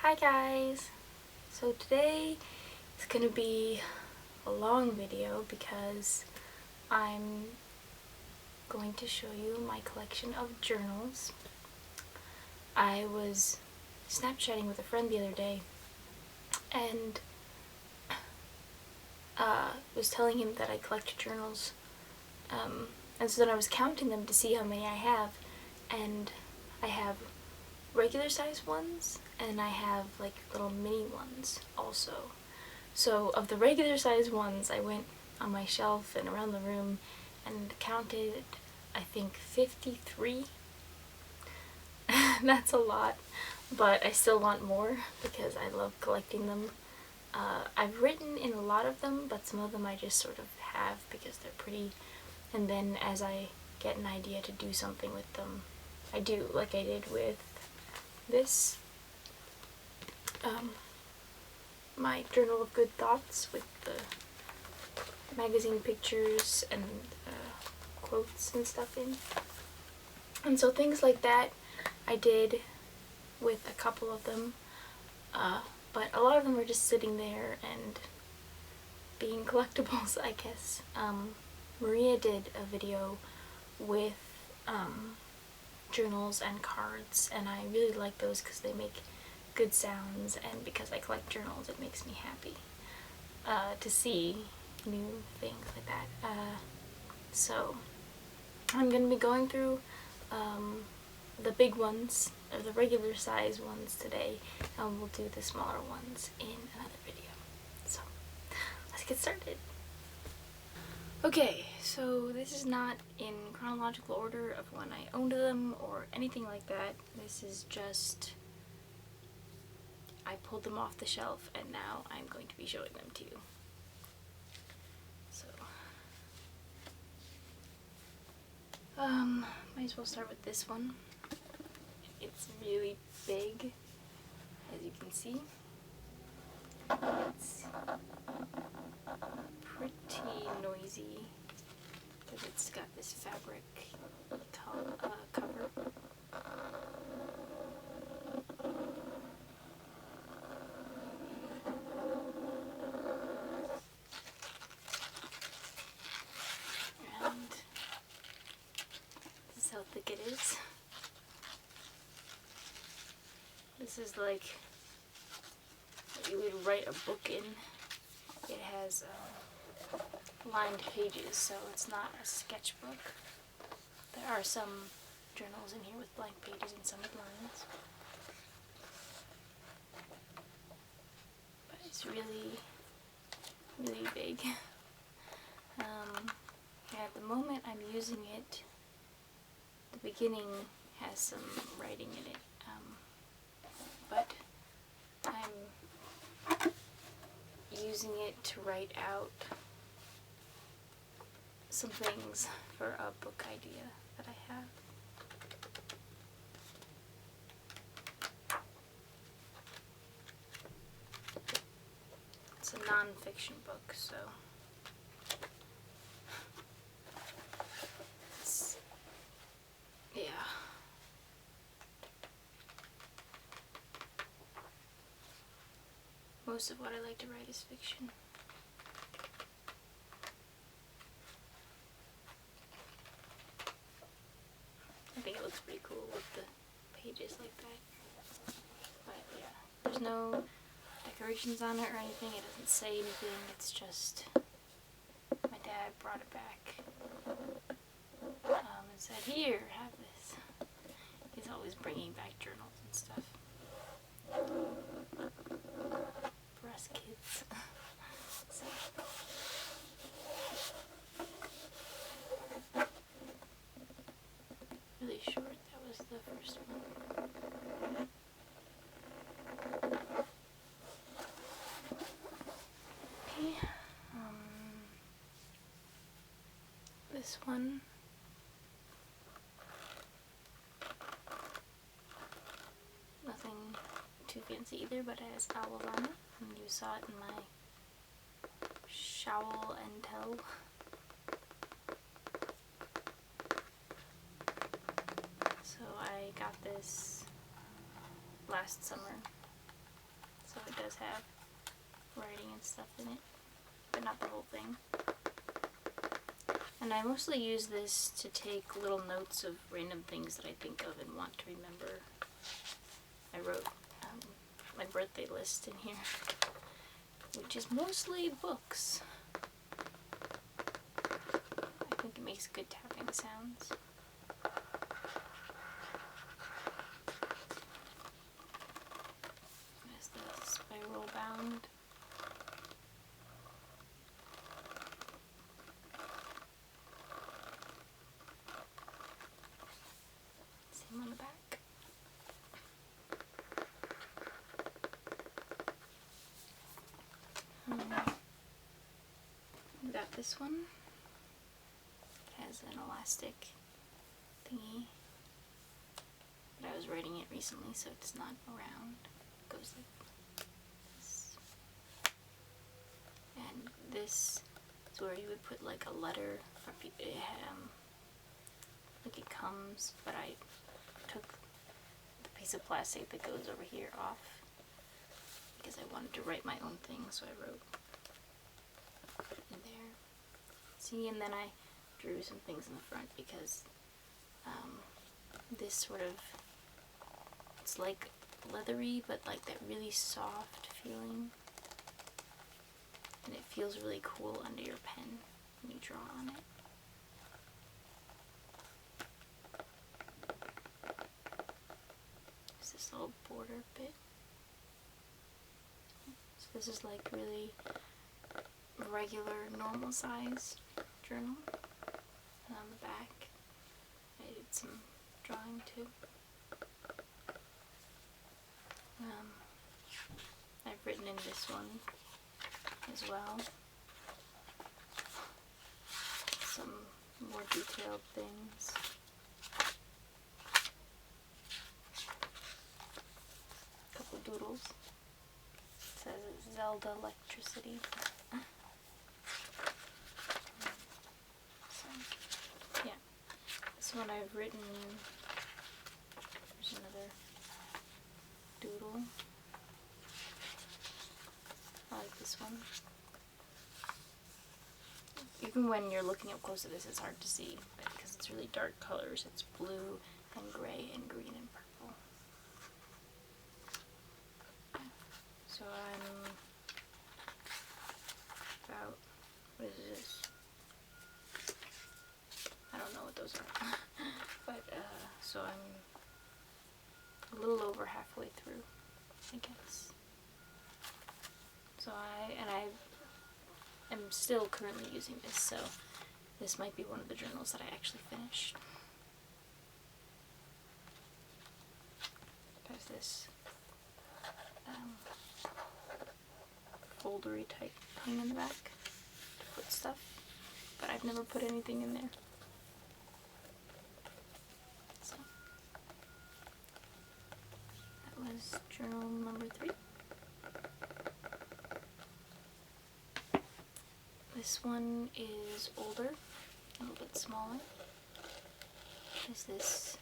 Hi guys! So today is going to be a long video because I'm going to show you my collection of journals. I was Snapchatting with a friend the other day and was telling him that I collect journals, and so then I was counting them to see how many I have, and I have regular size ones and I have like little mini ones also. So of the regular size ones, I went on my shelf and around the room and counted, I think, 53. That's a lot, but I still want more because I love collecting them. I've written in a lot of them, but some of them I just sort of have because they're pretty, and then as I get an idea to do something with them, I do, like I did with this, my journal of good thoughts with the magazine pictures and quotes and stuff in. And so things like that I did with a couple of them, but a lot of them were just sitting there and being collectibles, I guess. Maria did a video with journals and cards, and I really like those because they make good sounds, and because I collect journals it makes me happy to see new things like that. So I'm going to be going through the big ones, or the regular size ones today, and we'll do the smaller ones in another video. So let's get started. Okay, so this is not in chronological order of when I owned them or anything like that. This is just, I pulled them off the shelf and now I'm going to be showing them to you. So, might as well start with this one. It's really big, as you can see. It's pretty noisy because it's got this fabric cover. And this is how thick it is. This is like what you would write a book in. It has lined pages, so it's not a sketchbook. There are some journals in here with blank pages and some with lines. But it's really, really big. At the moment I'm using it, the beginning has some writing in it, but I'm using it to write out some things for a book idea that I have. It's a non-fiction book, so it's, yeah. Most of what I like to write is fiction. I think it looks pretty cool with the pages like that. But yeah, there's no decorations on it or anything. It doesn't say anything. It's just my dad brought it back and said, "Here, have this." He's always bringing back journals and stuff for us kids. So. Really short. That was the first one. Okay. This one. Nothing too fancy either, but it has owls on it, and you saw it in my Showl and Tell. So I got this last summer does have writing and stuff in it, but not the whole thing. And I mostly use this to take little notes of random things that I think of and want to remember. I wrote my birthday list in here, which is mostly books. I think it makes good tapping sounds. There's the spiral bound. Same on the back. We got this one. It has an elastic thingy, but I was writing it recently, so it's not around. It goes like this. And this is where you would put like a letter for people. Like it comes, but I took the piece of plastic that goes over here off because I wanted to write my own thing, so I wrote in there. See, and then I drew some things in the front because this sort of, it's like leathery, but like that really soft feeling, and it feels really cool under your pen when you draw on it. There's this little border bit. So this is like really regular, normal sized journal. And on the back, I did some drawing too. I've written in this one as well some more detailed things. A couple doodles. It says it's Zelda electricity. So, yeah. This one I've written. There's another doodle. I like this one. Even when you're looking up close to this, it's hard to see, but because it's really dark colors. It's blue and gray and green and purple. So I'm about, what is this? I don't know what those are. But, so I'm a little over halfway through, I guess. So I am still currently using this, so this might be one of the journals that I actually finished. There's this foldery type thing in the back to put stuff, but I've never put anything in there. So that was journal number 3. This one is older, a little bit smaller. There's this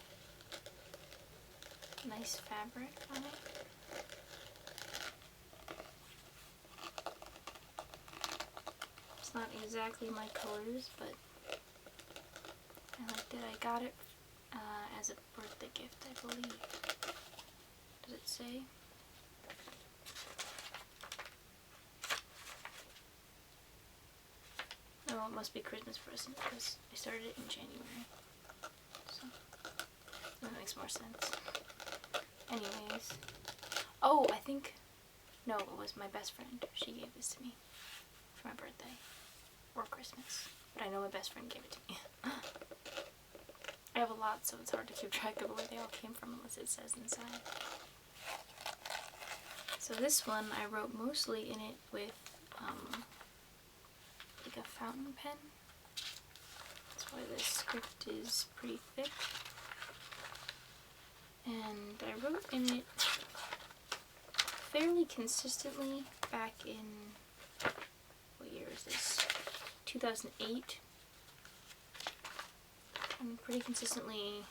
nice fabric on it. It's not exactly my colors, but I liked it. I got it as a birthday gift, I believe. Does it say? Oh, it must be Christmas present because I started it in January. So that makes more sense. Anyways. Oh, I think, no, it was my best friend. She gave this to me for my birthday. Or Christmas. But I know my best friend gave it to me. I have a lot, so it's hard to keep track of where they all came from unless it says inside. So this one, I wrote mostly in it with like a fountain pen. That's why this script is pretty thick. And I wrote in it fairly consistently back in, what year is this? 2008. And pretty consistently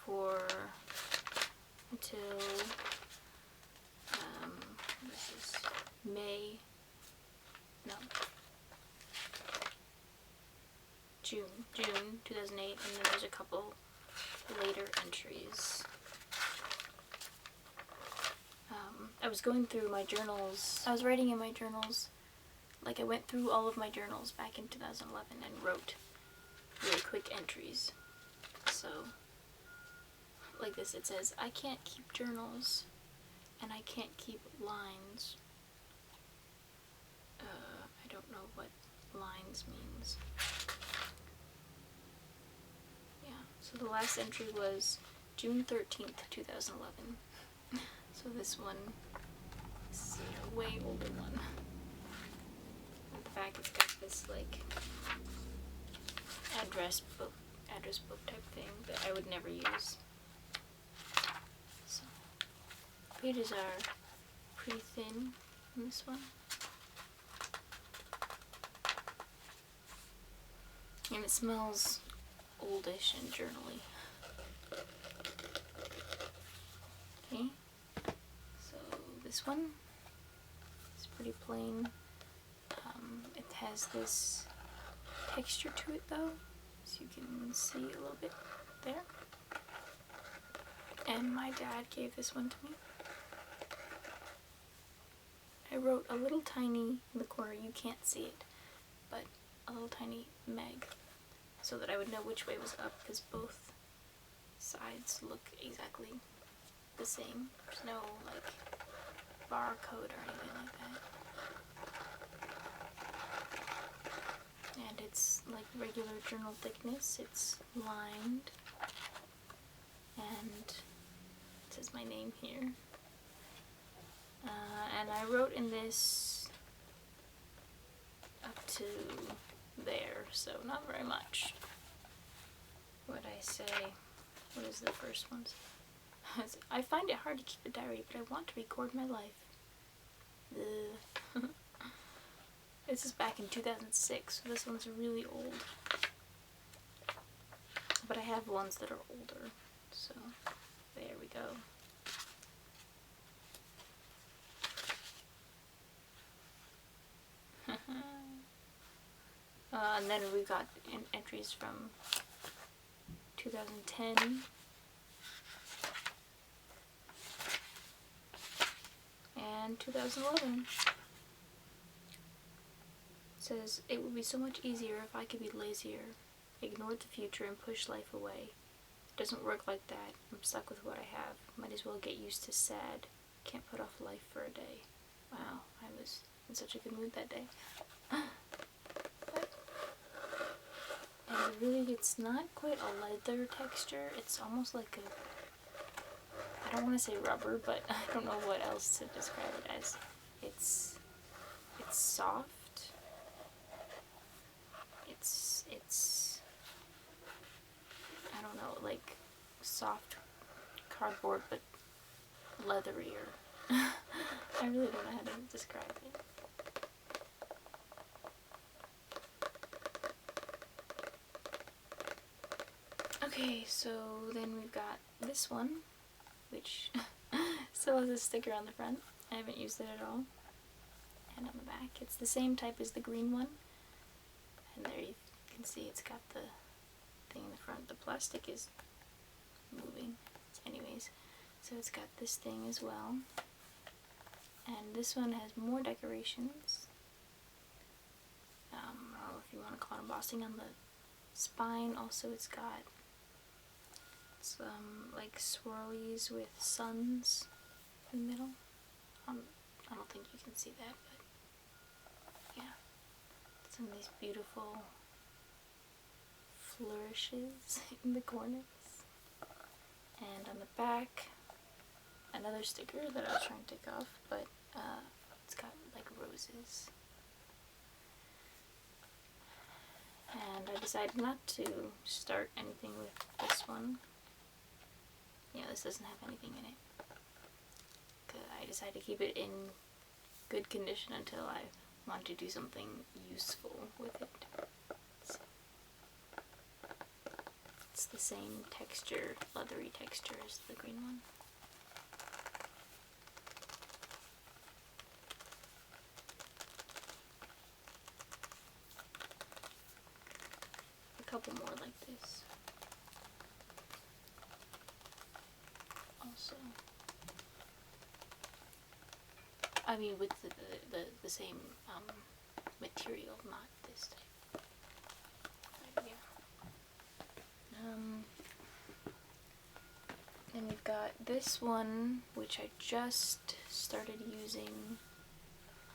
for until June 2008, and then there's a couple later entries. I was going through my journals. I was writing in my journals. Like, I went through all of my journals back in 2011 and wrote really quick entries. So, like this, it says, I can't keep journals, and I can't keep lines. I don't know what lines means. Yeah, so the last entry was June 13th, 2011. So this one is a way older one. At the back it's got this like address book type thing that I would never use. So pages are pretty thin in this one. And it smells oldish and journally. Okay, so this one is pretty plain. It has this texture to it though, as you can see a little bit there. And my dad gave this one to me. I wrote a little tiny in the corner, you can't see it, but a little tiny Meg, so that I would know which way was up, because both sides look exactly the same. There's no like barcode or anything like that. And it's like regular journal thickness. It's lined, and it says my name here. And I wrote in this up to there, so not very much. What I say? What is the first one? I find it hard to keep a diary, but I want to record my life. This is back in 2006, so this one's really old. But I have ones that are older, so there we go. And then we got entries from 2010 and 2011. It says, it would be so much easier if I could be lazier, ignored the future and push life away. It doesn't work like that. I'm stuck with what I have. Might as well get used to sad. Can't put off life for a day. Wow, I was in such a good mood that day. And really, it's not quite a leather texture. It's almost like a, I don't want to say rubber, but I don't know what else to describe it as. It's soft. It's I don't know, like soft cardboard, but leatherier. I really don't know how to describe it. Okay, so then we've got this one, which still has a sticker on the front. I haven't used it at all. And on the back, it's the same type as the green one. And there you can see it's got the thing in the front. The plastic is moving. Anyways, so it's got this thing as well. And this one has more decorations. I don't know if you want to call it embossing on the spine. Also, it's got some like swirlies with suns in the middle. I don't think you can see that, but yeah. Some of these beautiful flourishes in the corners. And on the back, another sticker that I was trying to take off, but it's got like roses. And I decided not to start anything with this one. Yeah, this doesn't have anything in it. I decided to keep it in good condition until I want to do something useful with it. So it's the same texture, leathery texture as the green one. So, I mean, with the same material, not this type. But yeah. Then we've got this one, which I just started using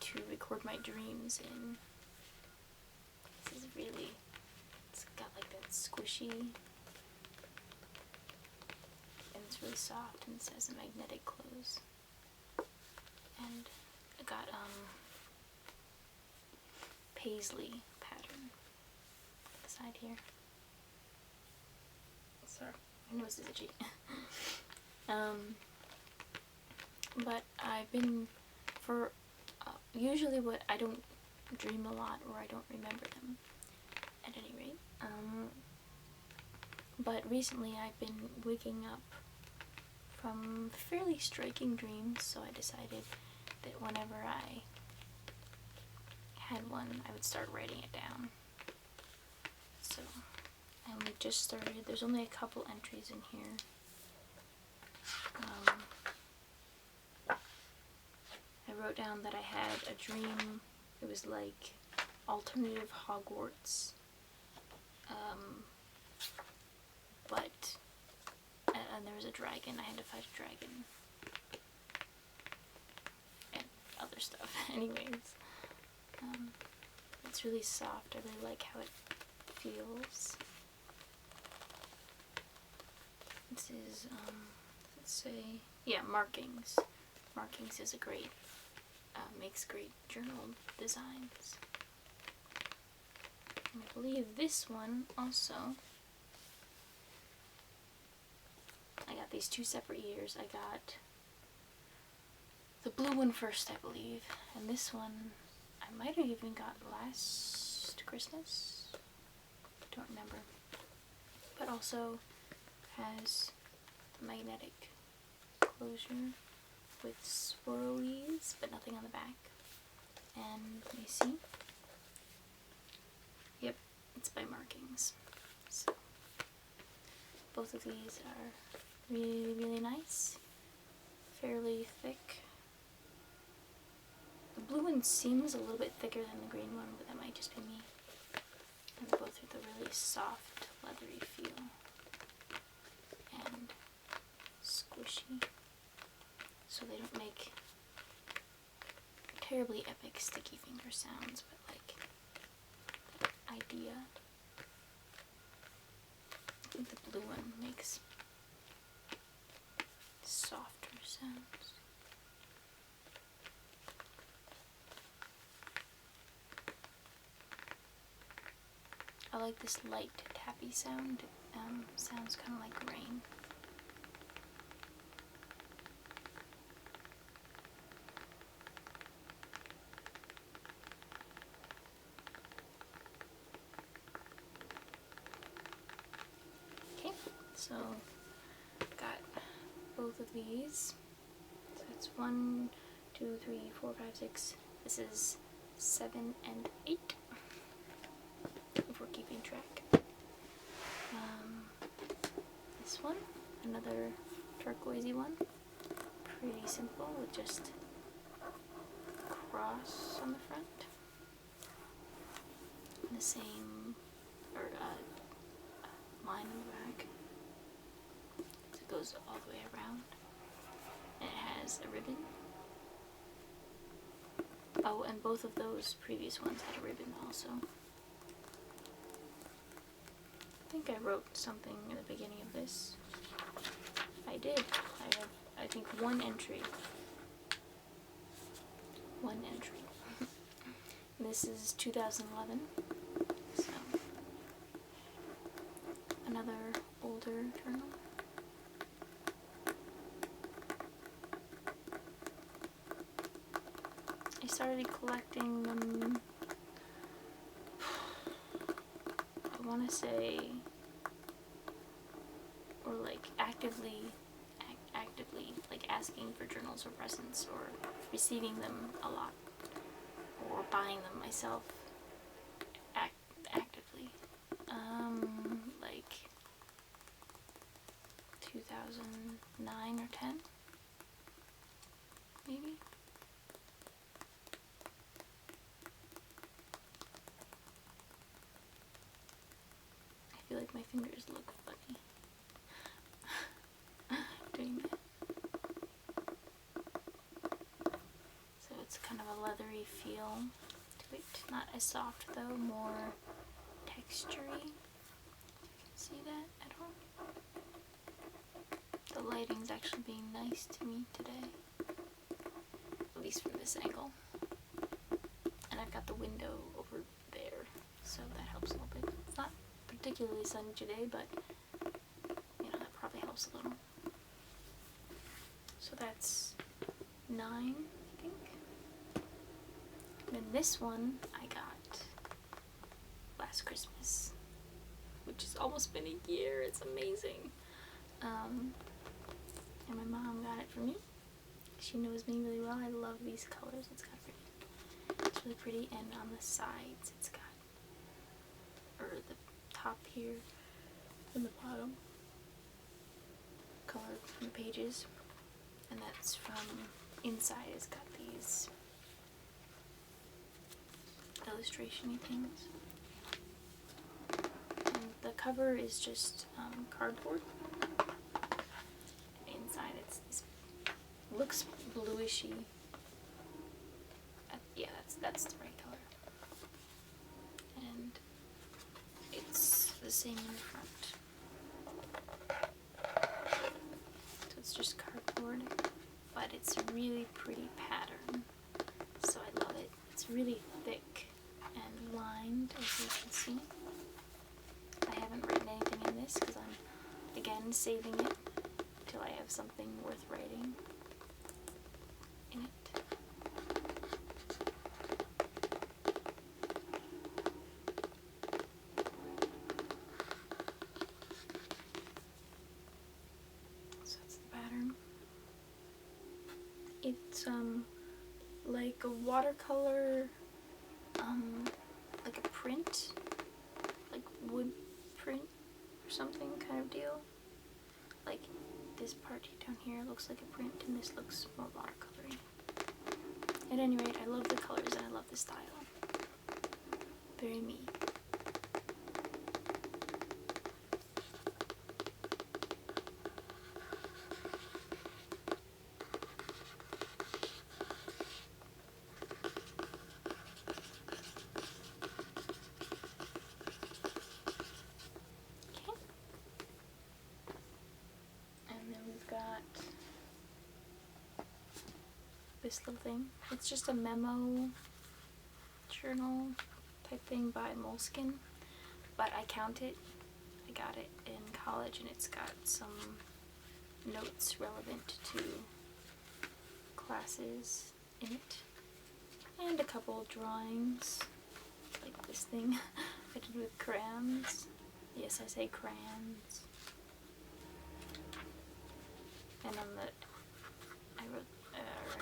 to record my dreams in. This is really, it's got like that squishy, and it's really soft, and it says a magnetic close. And I got paisley pattern on the side here. Sorry, my nose is itchy. But I've been, for usually what I don't dream a lot, or I don't remember them at any rate. But recently I've been waking up from fairly striking dreams, so I decided that whenever I had one, I would start writing it down. So I only just started. There's only a couple entries in here. I wrote down that I had a dream. It was like alternative Hogwarts, but and there was a dragon. I had to fight a dragon and other stuff. Anyways, it's really soft. I really like how it feels. This is let's say, yeah, markings. Markings is a great, makes great journal designs. And I believe this one also, I got these two separate years. I got the blue one first, I believe, and this one I might have even got last Christmas. Don't remember. But also has magnetic closure with swirlies, but nothing on the back. And let me see. Yep, it's by Markings. So both of these are really, really nice. Fairly thick. The blue one seems a little bit thicker than the green one, but that might just be me. And they both have the really soft, leathery feel. And squishy. So they don't make terribly epic sticky finger sounds, but like that idea. I think the blue one makes softer sounds. I like this light tappy sound. It sounds kind of like rain. So, got both of these. So it's 1, 2, 3, 4, 5, 6. This is 7 and 8, if we're keeping track. This one, another turquoisey one. Pretty simple with just cross on the front. And the same, or line on the back. It goes all the way around, and it has a ribbon. Oh, and both of those previous ones had a ribbon also. I think I wrote something in the beginning of this. I did. I have, I think, one entry. One entry. This is 2011, so another older journal. I started collecting them, I want to say, or like actively like asking for journals or presents, or receiving them a lot, or buying them myself actively, like 2009 9 or 10, maybe. I feel like my fingers look funny doing that. So it's kind of a leathery feel to it. Not as soft though, more textury. You can see that at all. The lighting's actually being nice to me today, at least from this angle. And I've got the window over there, so that helps a little bit. It's not particularly sunny today, but you know, that probably helps a little. So that's 9, I think. And then this one I got last Christmas, which has almost been a year. It's amazing. And my mom got it for me. She knows me really well. I love these colors. It's really pretty, and on the sides it's got, or the top here and the bottom, colored from the pages, and that's from inside. It's got these illustration-y things. And the cover is just cardboard. Inside it's this, looks bluishy. Yeah, that's the right color. And it's the same in the front. So it's just cardboard, but it's a really pretty pattern. So I love it. It's really thick and lined, as you can see. I haven't written anything in this because I'm, again, saving it till I have something worth writing in it. So that's the pattern. It's like a watercolor, like a print, like wood print or something kind of deal. Like this part down here looks like a print, and this looks more watercolory. At any rate, I love the colors and I love the style. Very me. Got this little thing. It's just a memo journal type thing by Moleskine, but I count it. I got it in college, and it's got some notes relevant to classes in it, and a couple drawings, like this thing I did with crayons. Yes, I say crayons. And on the, I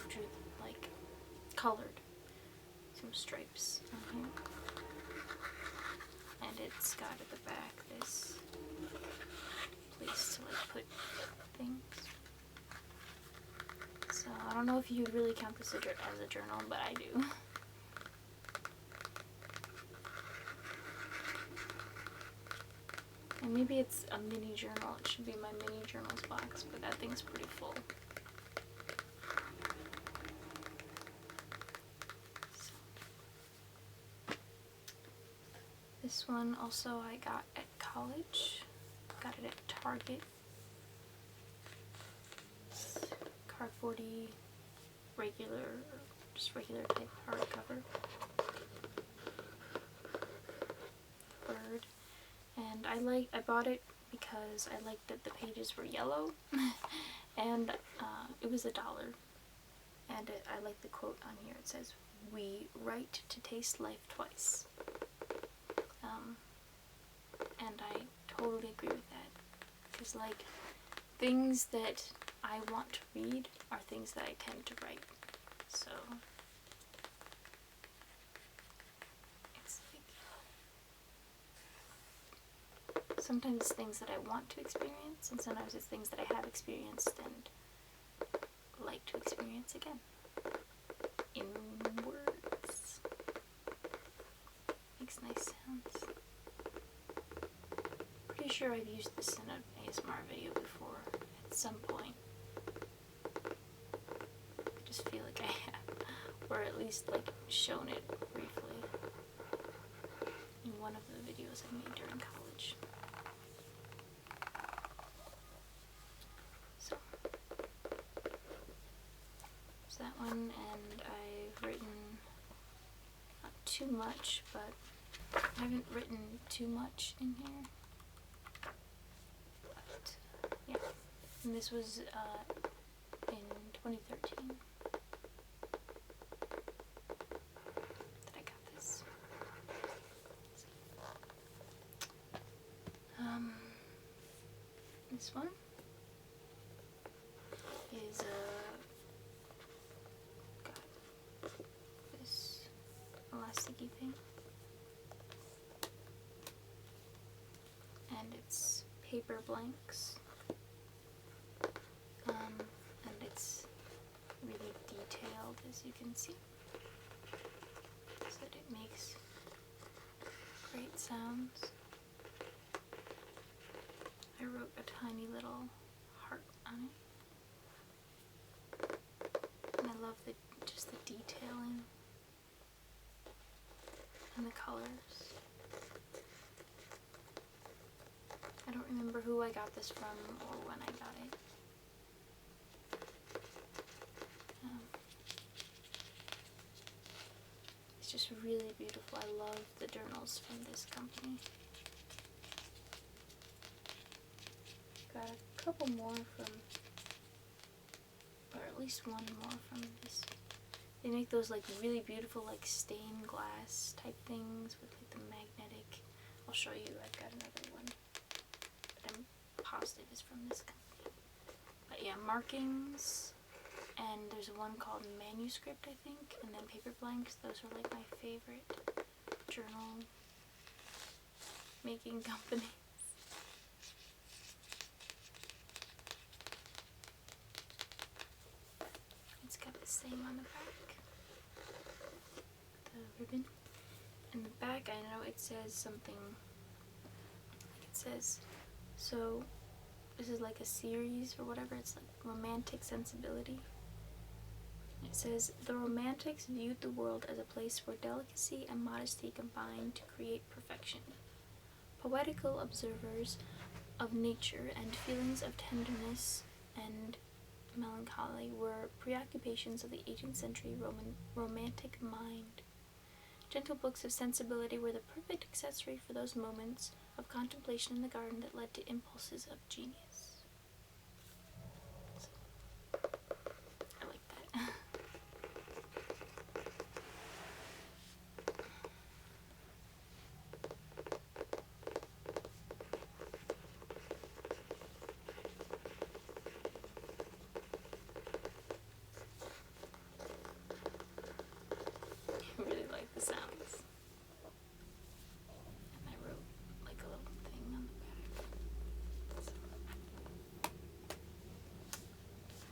drew like colored some stripes on here, and it's got at the back this place to like put things. So I don't know if you would really count this as a journal, but I do. And maybe it's a mini journal. It should be my mini journals box, but that thing's pretty full. So. This one also I got at college. Got it at Target. It's cardboardy, regular, just regular type hardcover. Bird. And I bought it because I liked that the pages were yellow, and it was $1. And I like the quote on here. It says, "We write to taste life twice." And I totally agree with that. Because like, things that I want to read are things that I tend to write. So sometimes it's things that I want to experience, and sometimes it's things that I have experienced and like to experience again. In words. Makes nice sounds. Pretty sure I've used this in an ASMR video before at some point. I just feel like I have. Or at least like shown it briefly in one of the videos I made during college. So there's that one, and I've written not too much, but I haven't written too much in here. But yeah, and this was in 2013 that I got this. This one is got this elasticy thing, and it's Paperblanks, and it's really detailed, as you can see, so that it makes great sounds. I wrote a tiny little heart on it, and I love just the detailing and the colors. I don't remember who I got this from or when I got it. It's just really beautiful. I love the journals from this company. Got a couple more from, or at least one more from this. They make those like really beautiful like stained glass type things with like the magnetic. I'll show you. I've got another one, but I'm positive it's from this company. But yeah, markings, and there's one called Manuscript, I think, and then Paperblanks. Those are like my favorite journal making company. It's got the same on the back, the ribbon. In the back, I know it says something, like it says, so this is like a series or whatever, it's like Romantic Sensibility. It says, the Romantics viewed the world as a place where delicacy and modesty combined to create perfection. Poetical observers of nature and feelings of tenderness and melancholy were preoccupations of the 18th century romantic mind. Gentle books of sensibility were the perfect accessory for those moments of contemplation in the garden that led to impulses of genius. So, I like that. I really like the sounds. And I wrote like a little thing on the back. So.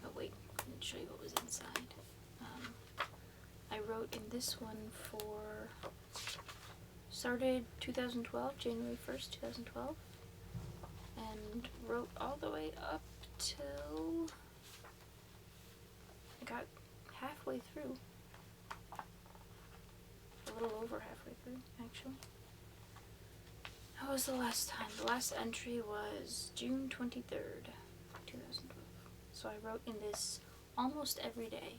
Oh wait, I didn't show you what was inside. I wrote in this one started 2012, January 1st, 2012, and wrote all the way up till I got halfway through. A little over halfway through, actually. That was the last time. The last entry was June 23rd, 2012. So I wrote in this almost every day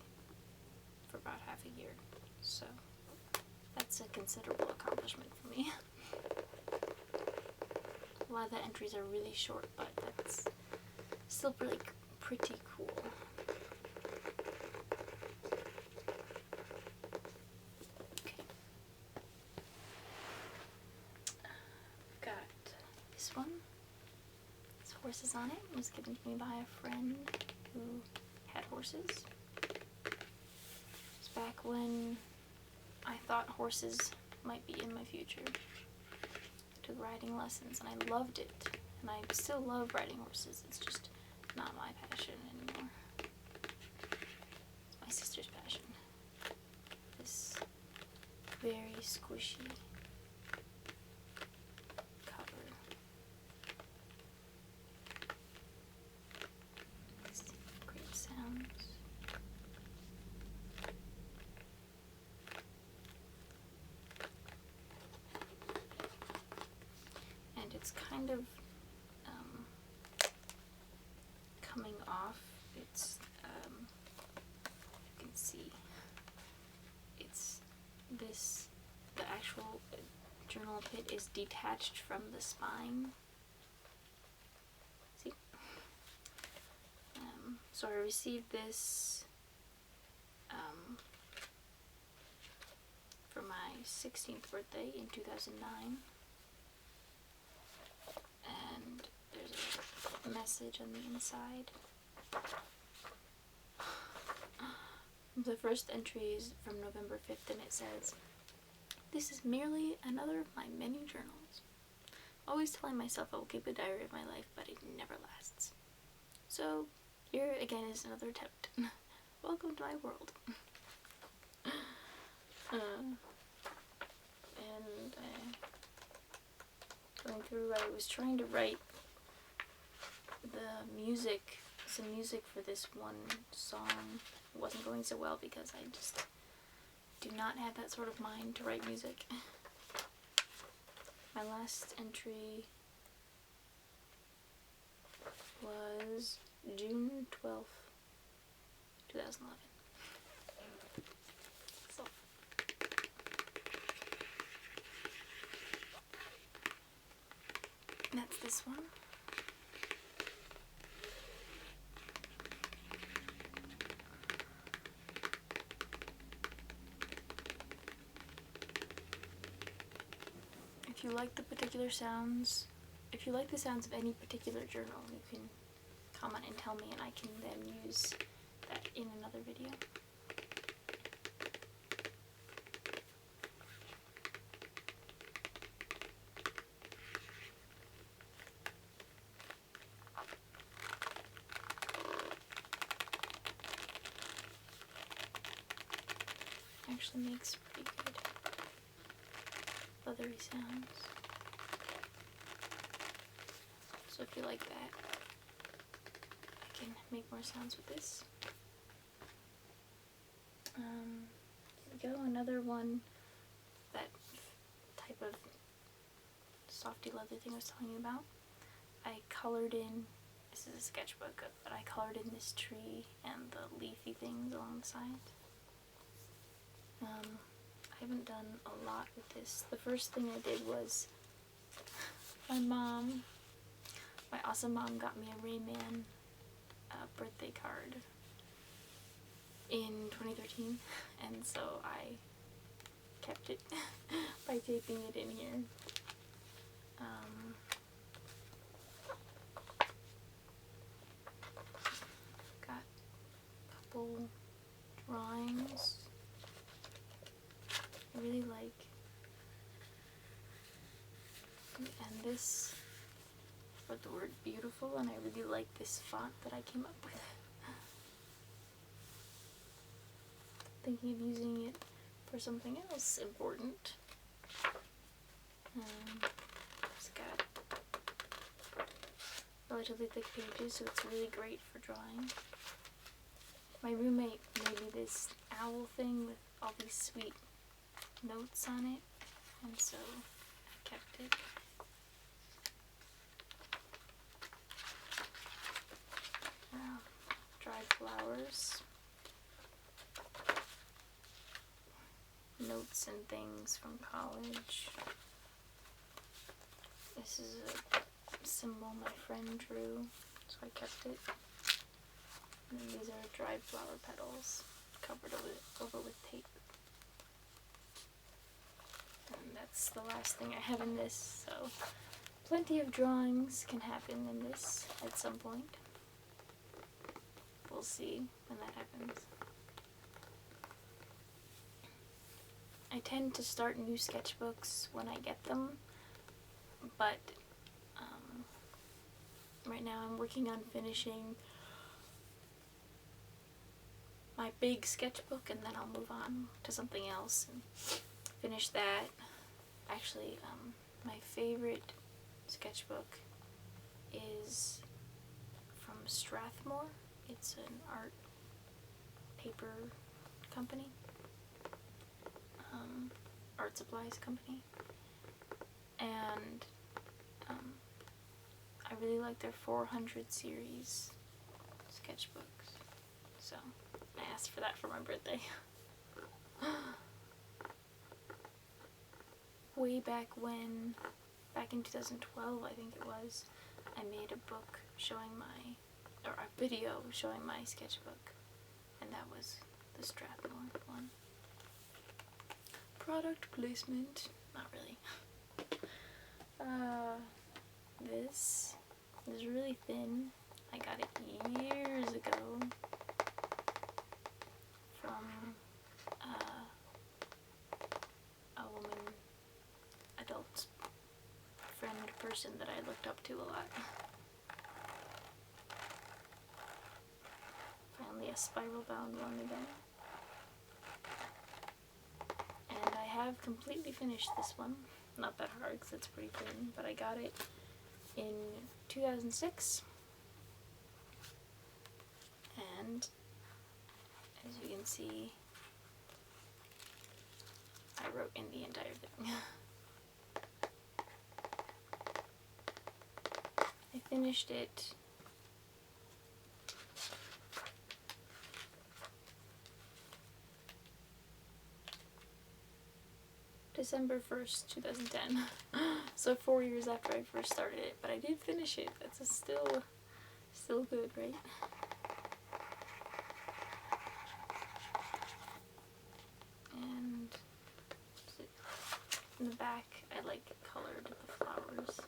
for about half a year. So that's a considerable accomplishment for me. A lot of the entries are really short, but that's still pretty cool. Okay. Got this one. There's horses on it. It was given to me by a friend who had horses. It's back when I thought horses might be in my future. I took riding lessons and I loved it. And I still love riding horses, it's just not my passion anymore. It's my sister's passion. This very squishy cover. Great sounds. And it's kind of coming off. It's you can see it's this, the actual journal pit is detached from the spine. See? So I received this for my 16th birthday in 2009. And there's a message on the inside. The first entry is from November 5th, and it says, "This is merely another of my many journals. Always telling myself I will keep a diary of my life, but it never lasts. So, here again is another attempt. Welcome to my world." And going through, I was trying to write some music for this one song. It wasn't going so well because I just do not have that sort of mind to write music. My last entry was June 12th, 2011. So, that's this one. If you like the particular sounds, if you like the sounds of any particular journal, you can comment and tell me, and I can then use that in another video. Actually makes pretty good leathery sounds. So if you like that, I can make more sounds with this. Here we go, another one, that type of softy leather thing I was telling you about. I colored in, this is a sketchbook, but I colored in this tree and the leafy things along the sides. I haven't done a lot with this. The first thing I did was my awesome mom got me a Rayman birthday card in 2013, and so I kept it by taping it in here. Got a couple drawings. I really like, and this for the word beautiful, and I really like this font that I came up with. Thinking of using it for something else important. It's got relatively thick pages, so it's really great for drawing. My roommate made me this owl thing with all these sweet notes on it, and so I kept it. Dried flowers, notes and things from college. This is a symbol my friend drew, so I kept it. And then these are dried flower petals covered over with tape. And that's the last thing I have in this, so plenty of drawings can happen in this at some point. We'll see when that happens. I tend to start new sketchbooks when I get them, but right now I'm working on finishing my big sketchbook, and then I'll move on to something else and finish that. Actually, my favorite sketchbook is from Strathmore. It's an art paper company, art supplies company, and I really like their 400 series sketchbooks, so I asked for that for my birthday. Way back when, back in 2012 I think it was, I made a book showing my, or a video showing my sketchbook, and that was the Strathmore one. Product placement, not really. This is really thin. I got it years ago from a woman, adult friend person that I looked up to a lot. Finally a spiral bound one again. And I have completely finished this one. Not that hard because it's pretty thin, but I got it in 2006. And as you can see, I wrote in the entire thing. I finished it December 1st, 2010. So 4 years after I first started it, but I did finish it. That's still good, right? And in the back, I colored the flowers.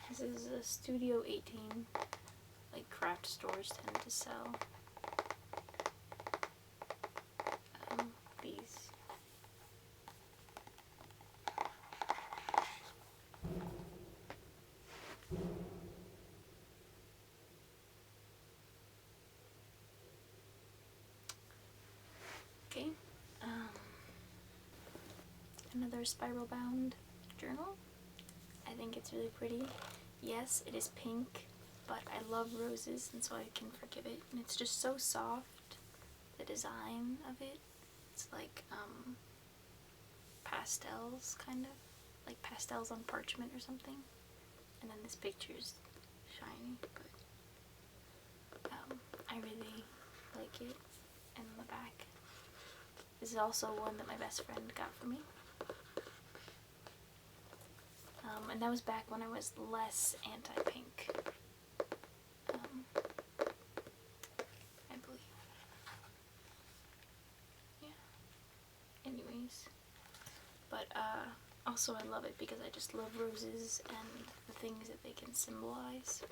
This is a Studio 18. Craft stores tend to sell these. Okay, another spiral bound journal. I think it's really pretty. Yes, it is pink, but I love roses, and so I can forgive it. And it's just so soft, the design of it. It's like pastels, kind of. Like pastels on parchment or something. And then this picture's shiny, but I really like it. And on the back. This is also one that my best friend got for me. And that was back when I was less anti-pink. I believe. Yeah. Anyways. But also I love it because I just love roses and the things that they can symbolize.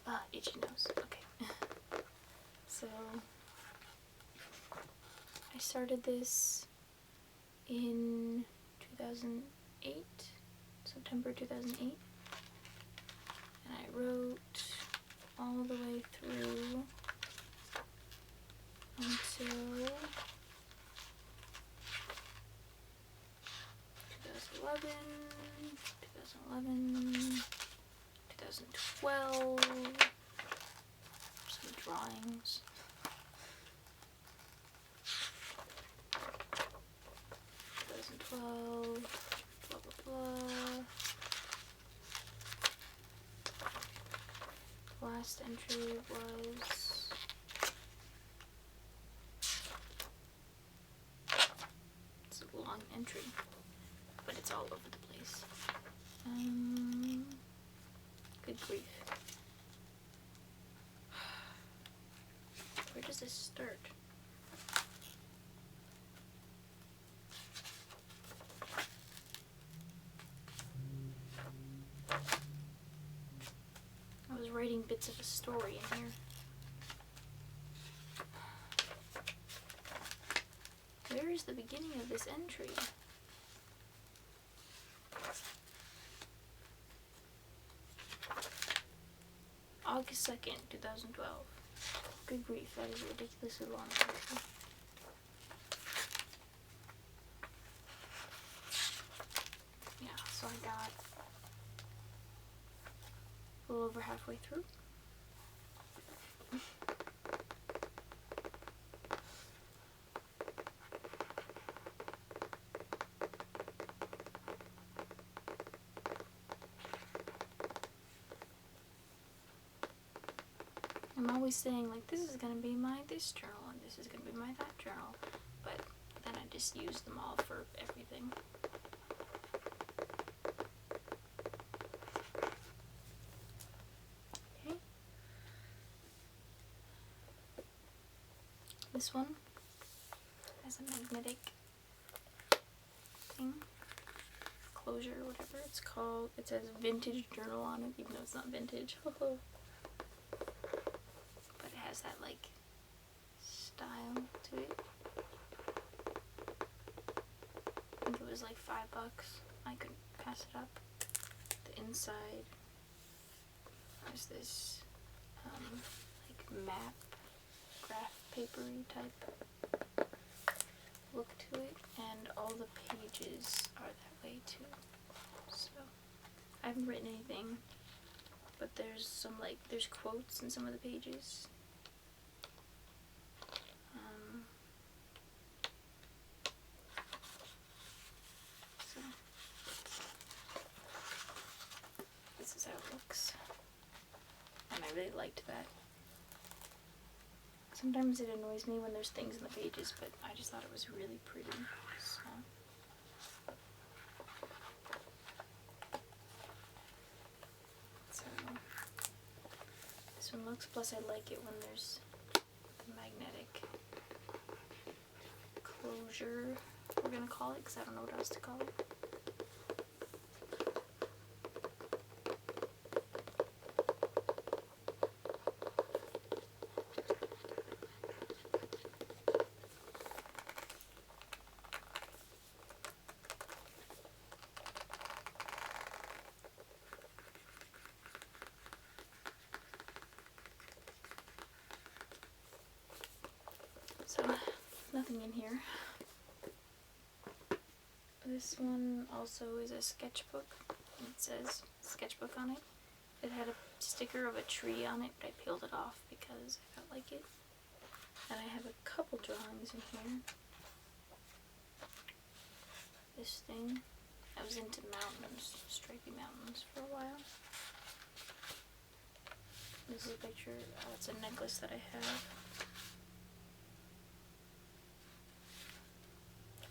Oh. Itchy nose. Okay. So I started this in 2008, September 2008, and I wrote all the way through until 2011, 2012, some drawings. 2012, blah blah blah. Last entry was it's a long entry, but it's all over the place. Good grief. Where does this start? I was writing bits of a story in here. Where is the beginning of this entry. August 2nd, 2012. Good grief, that is a ridiculously long entry. Yeah, so I got a little over halfway through. I'm always saying, like, this is gonna be my this journal and this is gonna be my that journal, but then I just use them all for everything. Okay. This one has a magnetic thing, closure, whatever it's called. It says vintage journal on it, even though it's not vintage. Has that like style to it. I think it was like $5. I couldn't pass it up. The inside has this like map, graph papery type look to it, and all the pages are that way too. So I haven't written anything, but there's some there's quotes in some of the pages. So this is how it looks, and I really liked that. Sometimes it annoys me when there's things in the pages, but I just thought it was really pretty. So this one looks, plus I like it when there's the magnetic closure, we're gonna call it, because I don't know what else to call it. So, nothing in here. This one also is a sketchbook. It says sketchbook on it. It had a sticker of a tree on it, but I peeled it off because I felt like it. And I have a couple drawings in here. This thing. I was into mountains, stripy mountains for a while. This is a picture, it's a necklace that I have.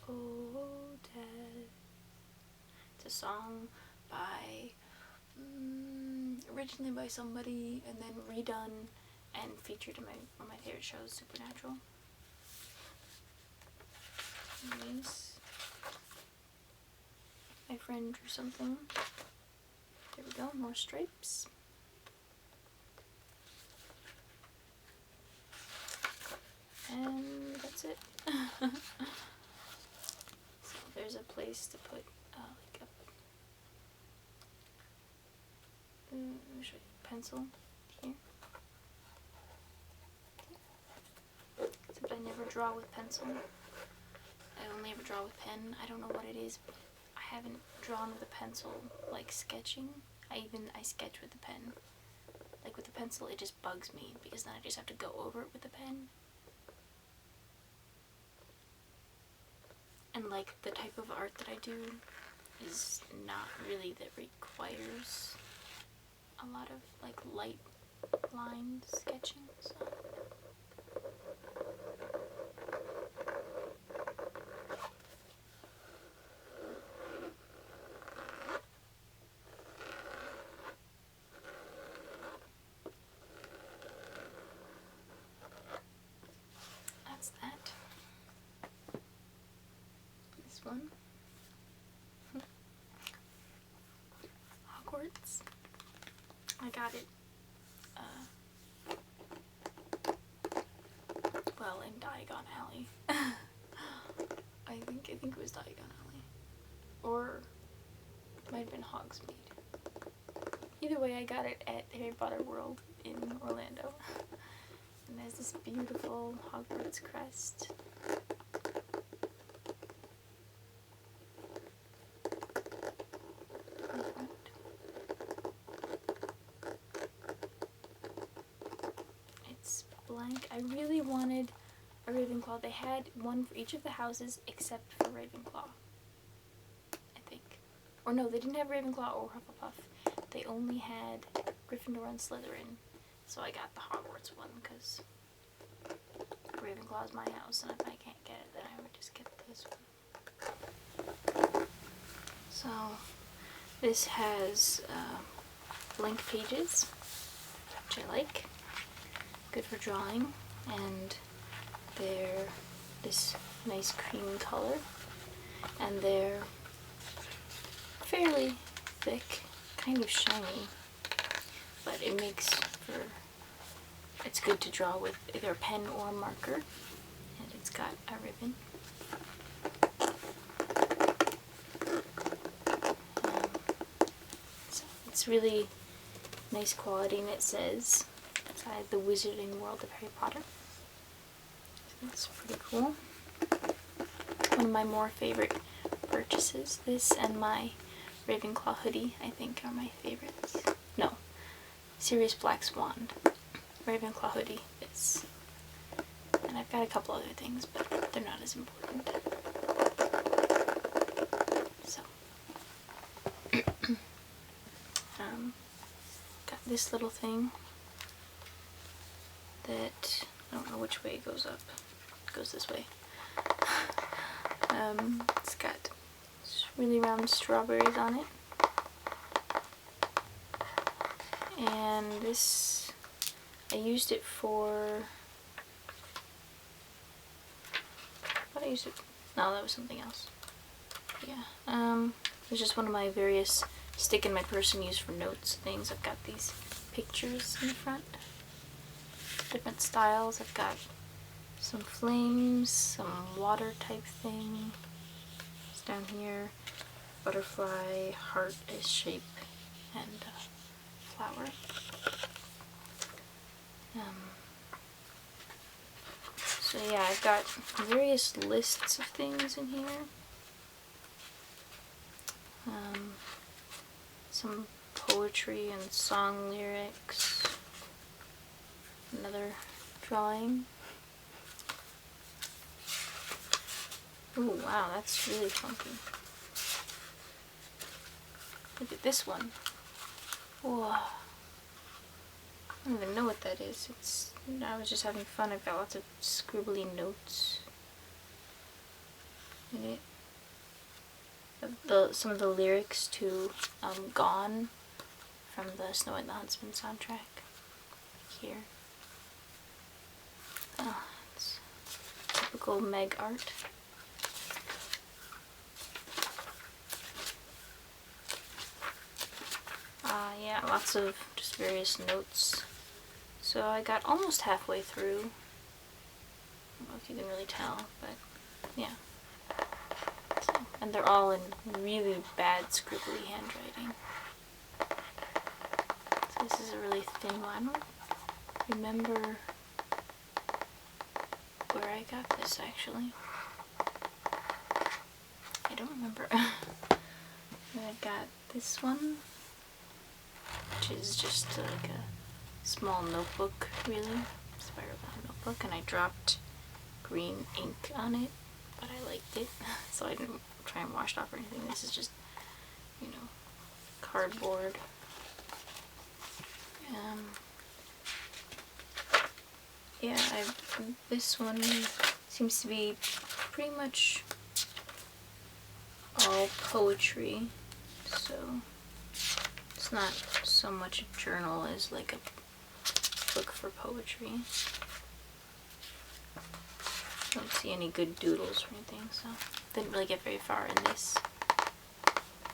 Oh, Dad. It's a song by, originally by somebody and then redone and featured in one of my favorite shows, Supernatural. Nice. My friend drew something. There we go, more stripes. And that's it. So there's a place to put like a let me show you a pencil here. Except I never draw with pencil. I only ever draw with pen. I don't know what it is, but I haven't drawn with a pencil like sketching. I sketch with the pen. Like with the pencil, it just bugs me because then I just have to go over it with the pen. And like the type of art that I do is not really that requires a lot of like light line sketching, so. That's that. This one. Hogwarts. I got it, well, in Diagon Alley. I I think it was Diagon Alley. Or it might have been Hogsmeade. Either way, I got it at Harry Potter World in Orlando. And there's this beautiful Hogwarts crest. It's blank. I really wanted a Ravenclaw. They had one for each of the houses except for Ravenclaw, I think. Or no, they didn't have Ravenclaw or Hufflepuff. They only had Gryffindor and Slytherin. So I got the Hogwarts one because Ravenclaw is my house, and if I can't get it, then I would just get this one. So this has blank pages, which I like. Good for drawing, and they're this nice cream color, and they're fairly thick, kind of shiny, but it makes for, it's good to draw with either a pen or a marker, and it's got a ribbon. So it's really nice quality, and it says inside the Wizarding World of Harry Potter. So that's pretty cool. One of my more favorite purchases, this and my Ravenclaw hoodie, I think are my favorites. No, Sirius Black's wand, Ravenclaw hoodie, this. And I've got a couple other things, but they're not as important. So, got this little thing that, I don't know which way it goes up. It goes this way. It's got really round strawberries on it. And this, I used it for, what I used it, no, that was something else. Yeah, it was just one of my various stick in my purse and use for notes things. I've got these pictures in the front, different styles. I've got some flames, some water type thing. It's down here, butterfly, heart is shape, and flower. So yeah, I've got various lists of things in here. Some poetry and song lyrics. Another drawing. Ooh, wow, that's really funky. Look at this one. Whoa. I don't even know what that is. I was just having fun. I've got lots of scribbly notes in it. Some of the lyrics to Gone from the Snow White and the Huntsman soundtrack. Here. Oh, it's typical Meg art. Yeah, lots of just various notes. So I got almost halfway through. I don't know if you can really tell, but yeah. So, and they're all in really bad scribbly handwriting. So this is a really thin one. I don't remember where I got this actually. I don't remember. I got this one, which is just like a small notebook, really, spiral bound notebook, and I dropped green ink on it, but I liked it, so I didn't try and wash it off or anything. This is just, you know, cardboard. Yeah, this one seems to be pretty much all poetry, so it's not so much a journal as like a book for poetry. Don't see any good doodles or anything, so didn't really get very far in this.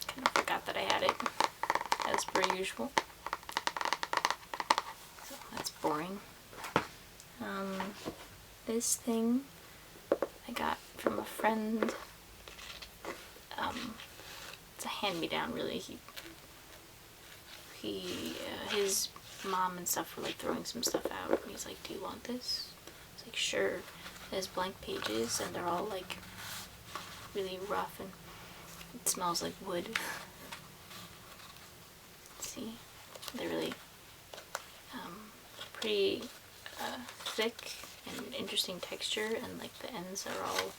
Kind of forgot that I had it, as per usual. So that's boring. This thing I got from a friend it's a hand-me-down, really. His mom and stuff were like throwing some stuff out, and he's like, "Do you want this?" It's like, "Sure." There's blank pages, and they're all like really rough, and it smells like wood. See, they're really pretty thick and interesting texture, and like the ends are all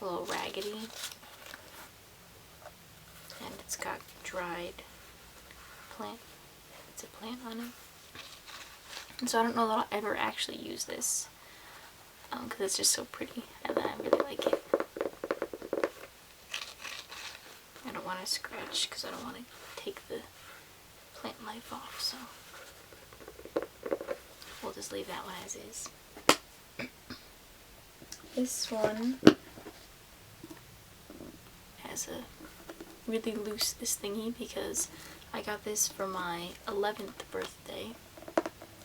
a little raggedy, and it's got dried plant. It's a plant on it, and so I don't know that I'll ever actually use this because it's just so pretty, and I really like it. I don't want to scratch because I don't want to take the plant life off, so we'll just leave that one as is. This one has a really loose thingy because I got this for my 11th birthday,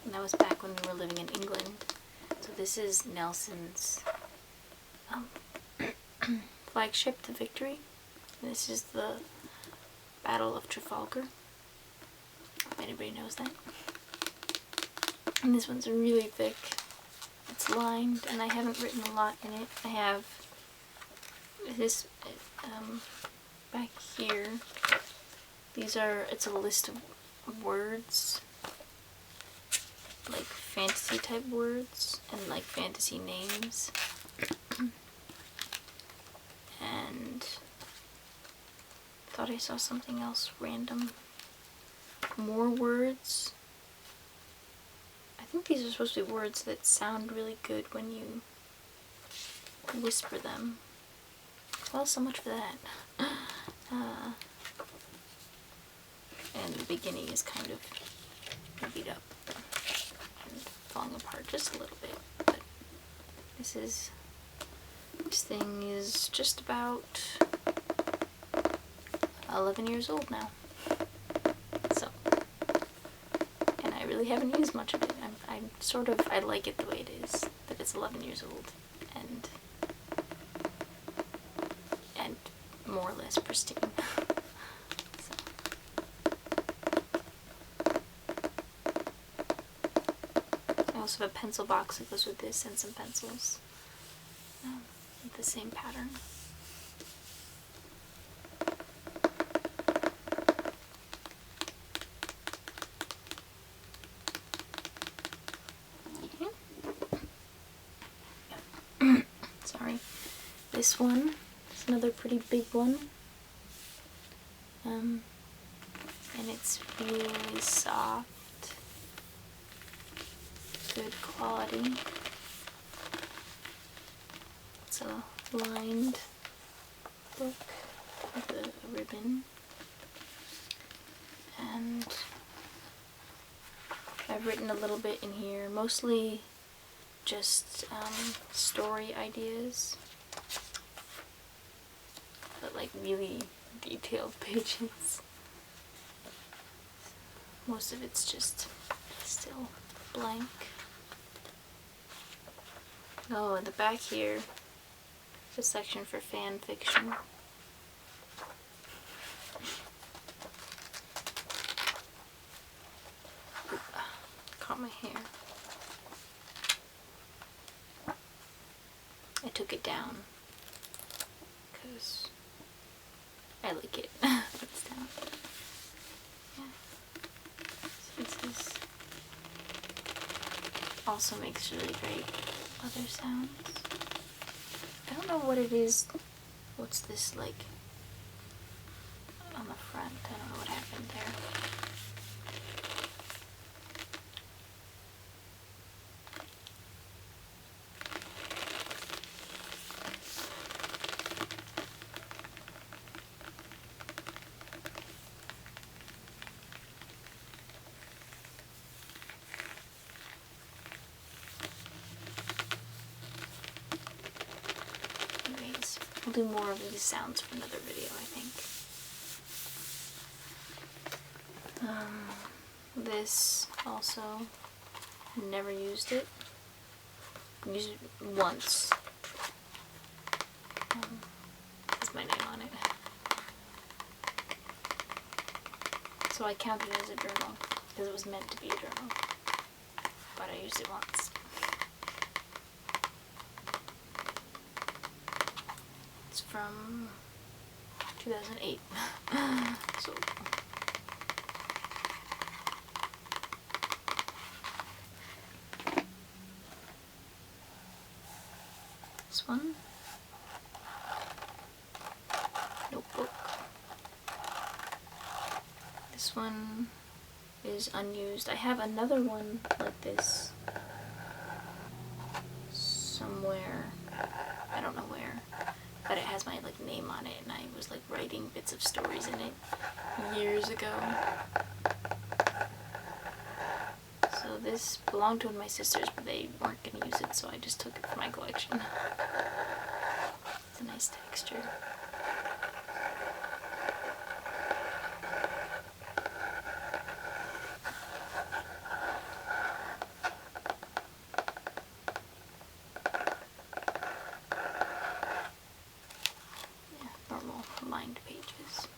and that was back when we were living in England. So this is Nelson's flagship, the Victory. And this is the Battle of Trafalgar, if anybody knows that. And this one's really thick. It's lined, and I haven't written a lot in it. I have this back here. It's a list of words, like fantasy type words, and like fantasy names. And thought I saw something else random. More words. I think these are supposed to be words that sound really good when you whisper them. Well, so much for that. And the beginning is kind of beat up and falling apart just a little bit. But this thing is just about 11 years old now. So, and I really haven't used much of it. I like it the way it is, that it's 11 years old and more or less pristine. So. I also have a pencil box that goes with this and some pencils with the same pattern. Sorry. This one is another pretty big one. And it's really soft, good quality. It's a lined book with a ribbon, and I've written a little bit in here, mostly just story ideas, but like really detailed pages. Most of it's just still blank. Oh, in the back here, there's a section for fan fiction. Ooh, caught my hair. I took it down because I like it. It's down. Yeah. So this also makes really great leather sounds. I don't know what it is. What's this like on the front? I don't know what happened there. I'll do more of these sounds for another video, I think. This also, never used it. Used it once. Has my name on it. So I counted it as a journal because it was meant to be a journal, but I used it once. It's from 2008. So this one, notebook. This one is unused. I have another one like this somewhere. I don't know where, but it has my like name on it, and I was like writing bits of stories in it years ago. So this belonged to one of my sisters, but they weren't going to use it, so I just took it for my collection. It's a nice texture. Lined pages.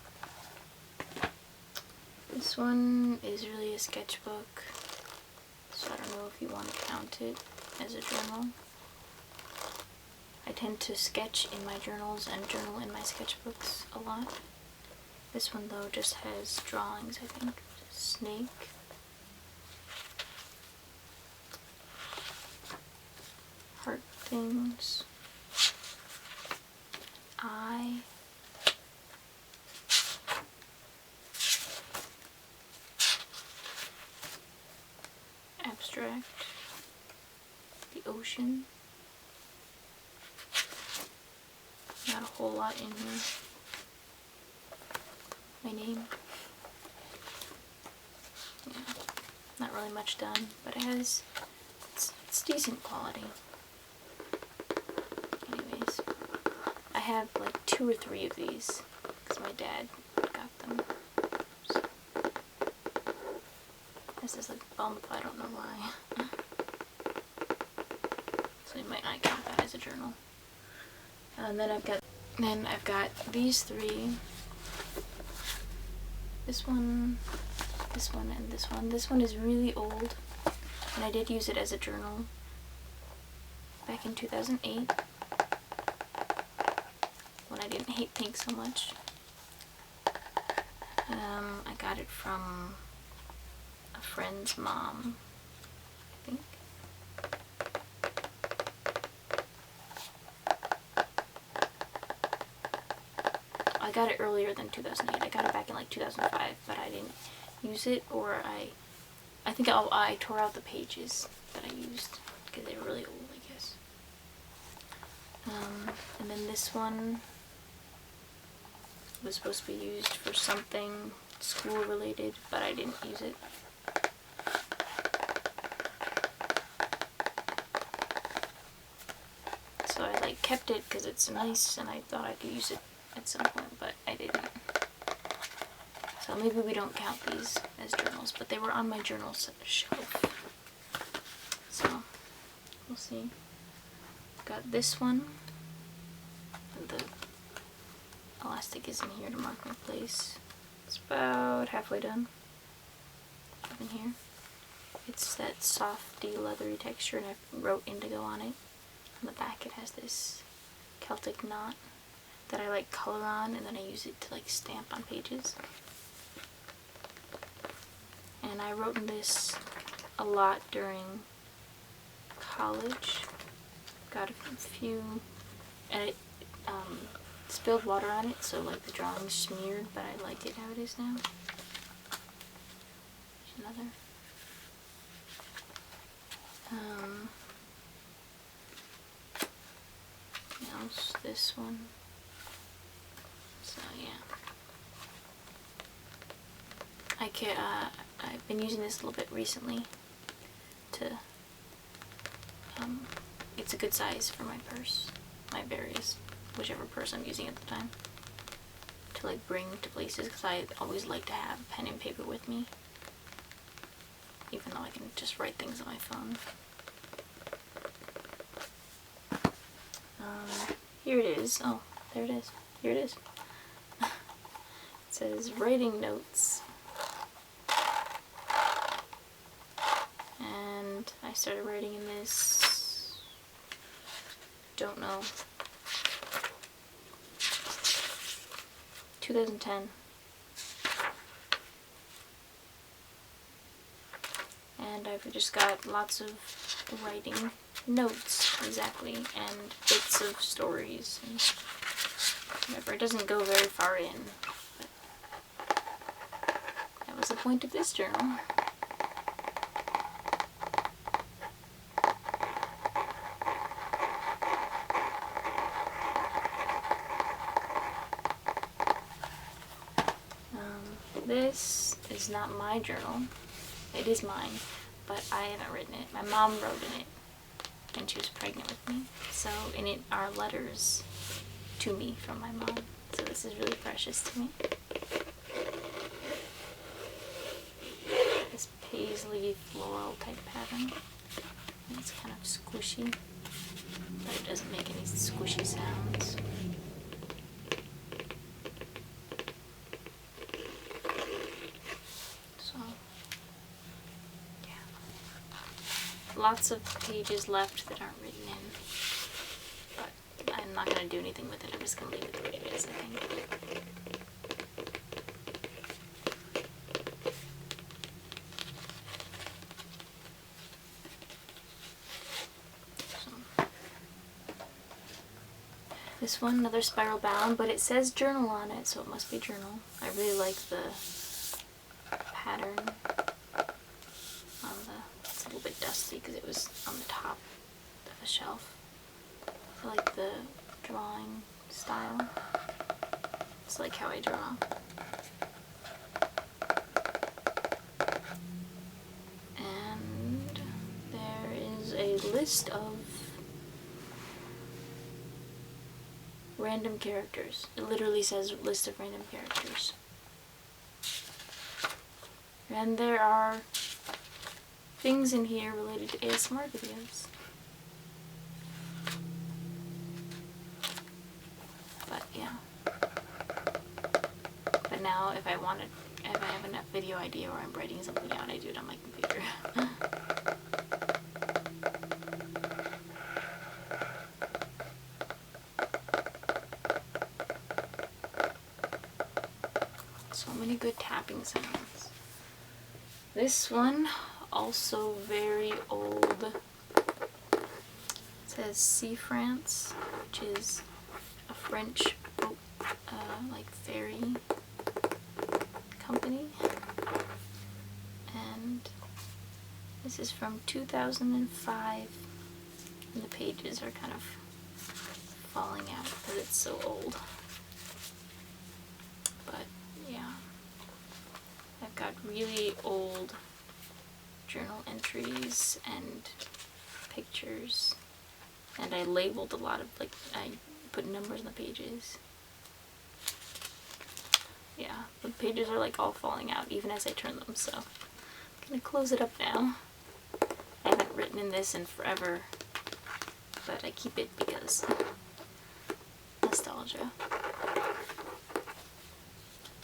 This one is really a sketchbook, so I don't know if you want to count it as a journal. I tend to sketch in my journals and journal in my sketchbooks a lot. This one though just has drawings, I think. Snake. Heart things. Eye. Abstract, the ocean, not a whole lot in here, my name, yeah, not really much done, but it's decent quality. Anyways, I have like 2 or 3 of these, because my dad got them. This is like bump, I don't know why. So you might not count that as a journal. And then I've got these 3. This one, and this one. This one is really old, and I did use it as a journal back in 2008 when I didn't hate pink so much. I got it from a friend's mom, I think. I got it earlier than 2008. I got it back in like 2005, but I didn't use it, or I think I tore out the pages that I used because they were really old, I guess. And then this one was supposed to be used for something school related, but I didn't use it. So I like kept it because it's nice and I thought I could use it at some point, but I didn't. So maybe we don't count these as journals, but they were on my journal shelf. So we'll see. Got this one, and the elastic is in here to mark my place. It's about halfway done up in here. It's that softy, leathery texture, and I wrote indigo on it. On the back it has this Celtic knot that I like color on, and then I use it to like stamp on pages. And I wrote in this a lot during college. Got a few, and it spilled water on it, so like the drawing's smeared, but I like it how it is now. There's another. Else, this one. So yeah, I've been using this a little bit recently. It's a good size for my purse, my various, whichever purse I'm using at the time, to like bring to places, because I always like to have pen and paper with me, even though I can just write things on my phone. Here it is. Oh, there it is. Here it is. It says writing notes. started writing in this, don't know, 2010. And I've just got lots of writing notes, exactly, and bits of stories and whatever. It doesn't go very far in, but that was the point of this journal. This is not my journal. It is mine, but I haven't written it. My mom wrote in it when she was pregnant with me. So in it are letters to me from my mom. So this is really precious to me. This paisley floral type pattern. And it's kind of squishy, but it doesn't make any squishy sounds. Lots of pages left that aren't written in, but I'm not going to do anything with it. I'm just going to leave it the way it is, I think. So, this one, another spiral bound, but it says journal on it, so it must be journal. I really like the pattern. It's a little bit dusty because it was on the top of a shelf. I like the drawing style. It's like how I draw. And there is a list of random characters. It literally says list of random characters. And there are things in here related to ASMR videos. But yeah. But now if I have enough video idea or I'm writing something out, I do it on my computer. So many good tapping sounds. This one, also very old. It says Sea France, which is a French boat, like ferry company. And this is from 2005, and the pages are kind of falling out because it's so old. But yeah, I've got really old journal entries and pictures, and I labeled a lot of, like, I put numbers on the pages. Yeah, the pages are like all falling out even as I turn them, so I'm gonna close it up now. I haven't written in this in forever, but I keep it because nostalgia.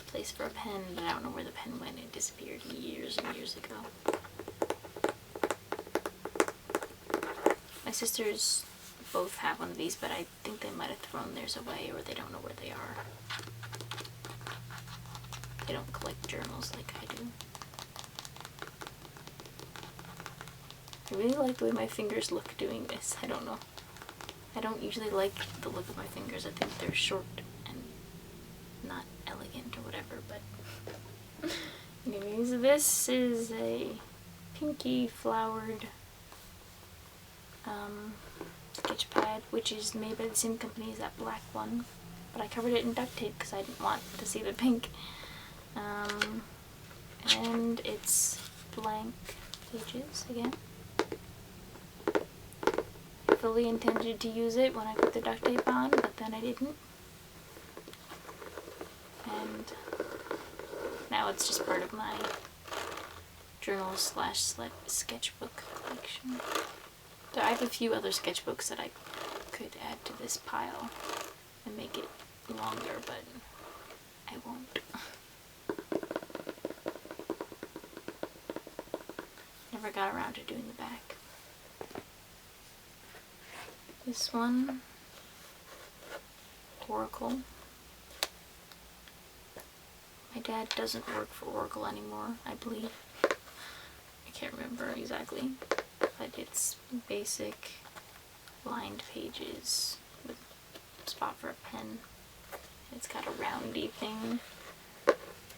Place for a pen, but I don't know where the pen went. It disappeared years and years ago. My sisters both have one of these, but I think they might have thrown theirs away, or they don't know where they are. They don't collect journals like I do. I really like the way my fingers look doing this. I don't know. I don't usually like the look of my fingers. I think they're short and not elegant or whatever, but anyways, this is a pinky flowered sketch pad, which is made by the same company as that black one, but I covered it in duct tape because I didn't want to see the pink. And it's blank pages again. I fully intended to use it when I put the duct tape on, but then I didn't. And now it's just part of my journal slash sketchbook collection. So I have a few other sketchbooks that I could add to this pile and make it longer, but I won't. Never got around to doing the back. This one, Oracle. My dad doesn't work for Oracle anymore, I believe. I can't remember exactly, but it's basic lined pages with a spot for a pen. It's got a roundy thing.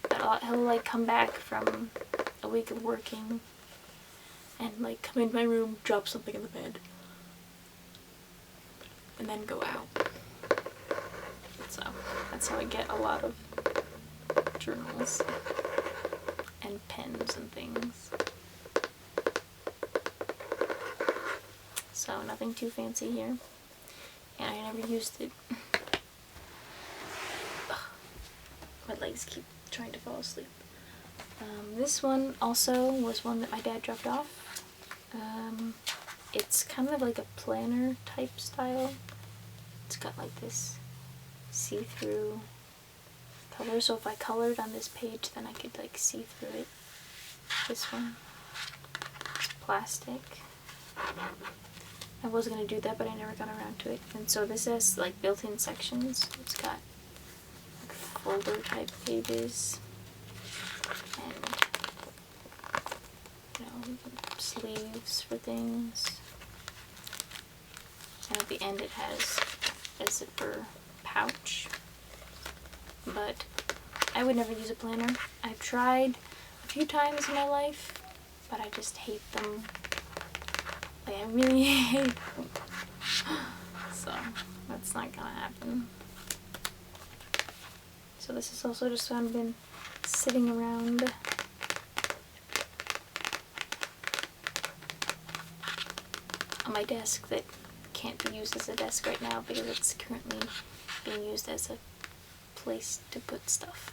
But he'll like come back from a week of working and like come in my room, drop something in the bed, and then go out. So that's how I get a lot of journals and pens and things. So nothing too fancy here. And I never used it. Ugh. My legs keep trying to fall asleep. This one also was one that my dad dropped off. It's kind of like a planner type style. It's got like this see-through color, so if I colored on this page then I could like see through it. This one is plastic. I was gonna do that, but I never got around to it. And so this has like built-in sections. It's got like folder type pages and, you know, sleeves for things. And at the end it has a zipper pouch. But I would never use a planner. I've tried a few times in my life, but I just hate them. Like, I really hate them. So that's not gonna happen. So this is also just kind of been sitting around. On my desk that can't be used as a desk right now because it's currently being used as a place to put stuff.